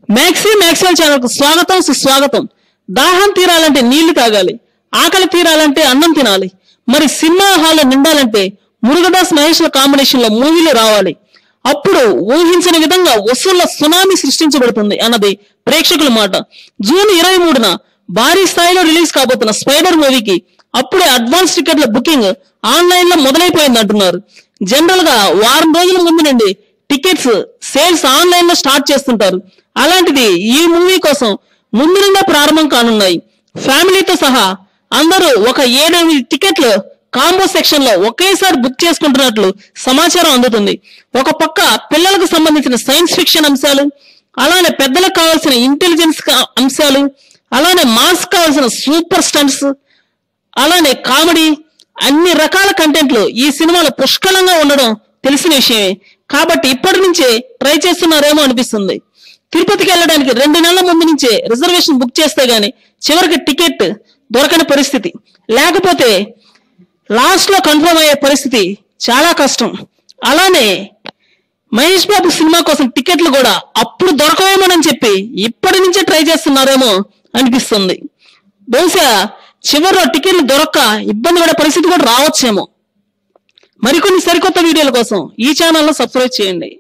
maximal channel स्वागत सुस्वागत दाहं तीरालंटे नीళ్లు తాగాలి ఆకలి తీరాలంటే అన్నం తినాలి మరి సినిమా హాల్ నిండాలంటే మురుగదాస్ మహేష్ల కాంబినేషన్ లో మూవీలు రావాలి అప్పుడు ఊహించని విధంగా వసూళ్ల సునామీ సృష్టించబడుతుంది అన్నది ప్రేక్షకుల మాట జూన్ 23న భారీ స్థాయిలో రిలీజ్ కాబోతున్న స్పైడర్ మూవీకి అప్పుడే అడ్వాన్స్ టికెట్ల బుకింగ్ ఆన్లైన్ లో మొదలైపోయింది అంటున్నారు జనరల్ గా వారం రోజుల ముందు నుండి టికెట్స్ సేల్స్ ఆన్లైన్ లో స్టార్ట్ చేస్తుంటారు అలాంటిది ఈ మూవీ కోసం ముందు నుండే ప్రారంభం కానున్నాయి ఫ్యామిలీతో సహా అందరూ ఒక 7-8 టికెట్లు కాంబో సెక్షన్ లో ఒకేసారి బుక్ చేసుకుంటున్నట్లు సమాచారం అందుతుంది ఒక పక్క పిల్లలకు సంబంధించిన సైన్స్ ఫిక్షన్ అంశాలు అలానే పెద్దలకు కావాల్సిన ఇంటెలిజెన్స్ అంశాలు అలానే మాస్ కావాల్సిన సూపర్ స్టంట్స్ అలానే కామెడీ అన్ని రకాల కంటెంట్లు ఈ సినిమాలో పుష్కలంగా ఉండడం తెలిసిన విషయమే కాబట్టి ఇప్పటి నుంచే ట్రై చేస్తున్నారేమో అనిపిస్తుంది తిరుపతికి వెళ్ళడానికి 2 నెలల ముందు నుంచే రిజర్వేషన్ బుక్ చేస్తే గానీ చివరికి టికెట్ దొరకని పరిస్థితి లేకపోతే లాస్ట్ లో కన్ఫర్మ్ అయ్యే పరిస్థితి చాలా కష్టం అలానే మహేష్ బాబు సినిమా కోసం టికెట్లు కూడా అప్పుడు దొరకవేమోనని చెప్పి ఇప్పటి నుంచే ట్రై చేస్తున్నారేమో అనిపిస్తుంది బహుశా చివరిలో టికెట్లు దొరక్క ఇబ్బంది పడే పరిస్థితి కూడా రావచ్చేమో మరికొన్ని సరికొత్త వీడియోల కోసం ఈ ఛానల్ లో సబ్స్క్రైబ్ చేయండి